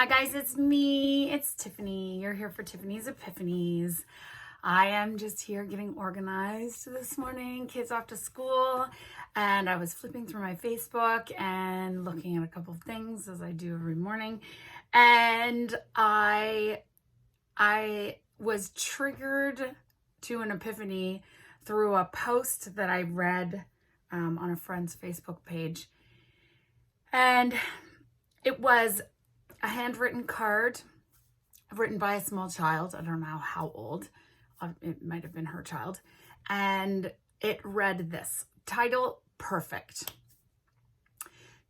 Hi guys, it's me. It's Tiffany. You're here for Tiffany's Epiphanies. I am just here getting organized this morning. Kids off to school, and I was flipping through my Facebook and looking at a couple of things as I do every morning. And I was triggered to an epiphany through a post that I read on a friend's Facebook page. And it was a handwritten card written by a small child. I don't know how old. It might have been her child. And it read this, title, Perfect.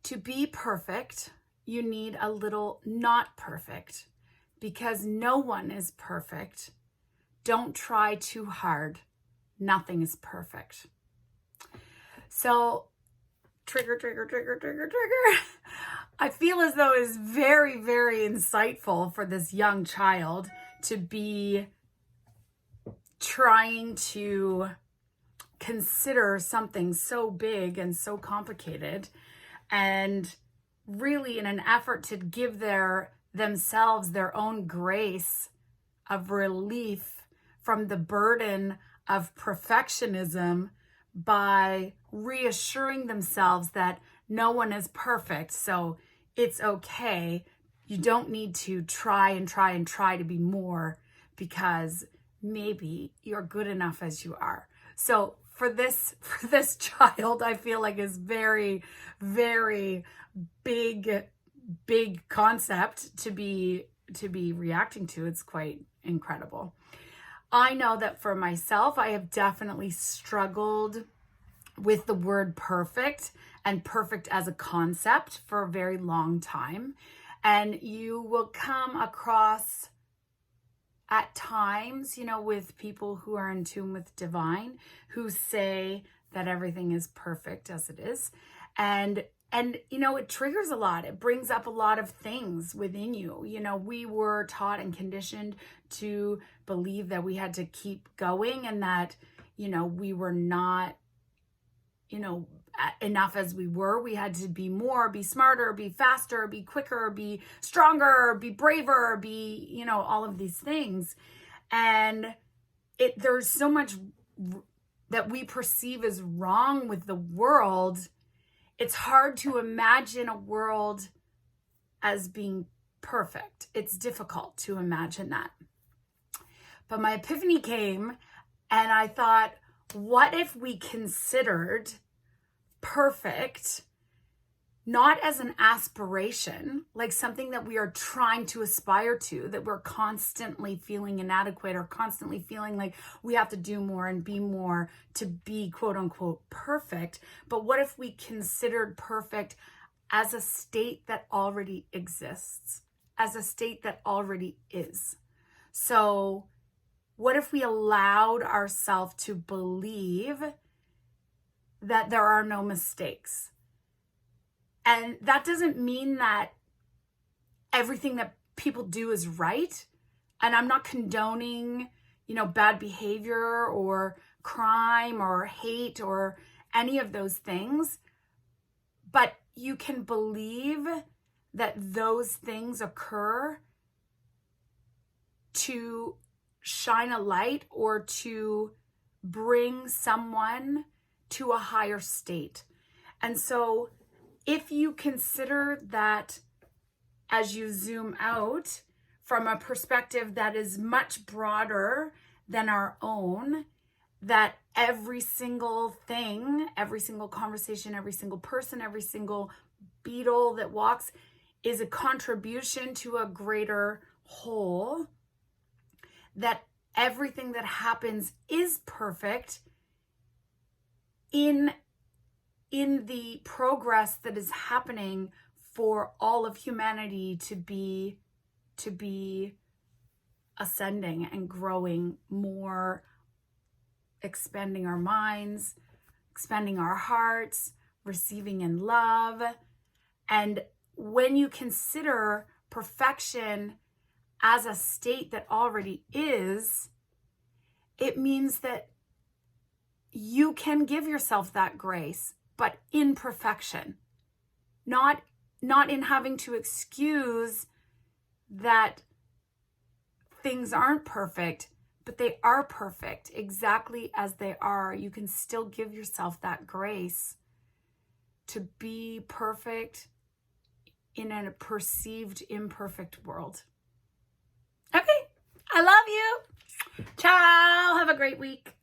To be perfect, you need a little not perfect, because no one is perfect. Don't try too hard. Nothing is perfect. So, trigger. I feel as though it's very, very insightful for this young child to be trying to consider something so big and so complicated, and really in an effort to give themselves their own grace of relief from the burden of perfectionism by reassuring themselves that no one is perfect, so it's okay. You don't need to try to be more, because maybe you're good enough as you are. So for this child, I feel like is very, very big concept to be reacting to. It's quite incredible. I know that for myself, I have definitely struggled with the word perfect and perfect as a concept for a very long time. And you will come across at times, with people who are in tune with divine, who say that everything is perfect as it is. And it triggers a lot. It brings up a lot of things within you. We were taught and conditioned to believe that we had to keep going, and that, we were not, enough as we were. We had to be more, be smarter, be faster, be quicker, be stronger, be braver, be, all of these things. And there's so much that we perceive as wrong with the world. It's hard to imagine a world as being perfect. It's difficult to imagine that. But my epiphany came, and I thought, what if we considered perfect not as an aspiration, like something that we are trying to aspire to, that we're constantly feeling inadequate or constantly feeling like we have to do more and be more to be quote unquote perfect. But what if we considered perfect as a state that already exists, as a state that already is? So what if we allowed ourselves to believe that there are no mistakes? And that doesn't mean that everything that people do is right. And I'm not condoning, bad behavior or crime or hate or any of those things. But you can believe that those things occur to shine a light or to bring someone to a higher state. And so if you consider that, as you zoom out from a perspective that is much broader than our own, that every single thing, every single conversation, every single person, every single beetle that walks is a contribution to a greater whole, that everything that happens is perfect in the progress that is happening for all of humanity to be ascending and growing more, expanding our minds, expanding our hearts, receiving in love. And when you consider perfection as a state that already is, it means that you can give yourself that grace, but in perfection, not in having to excuse that things aren't perfect, but they are perfect exactly as they are. You can still give yourself that grace to be perfect in a perceived imperfect world. Okay, I love you. Ciao. Have a great week.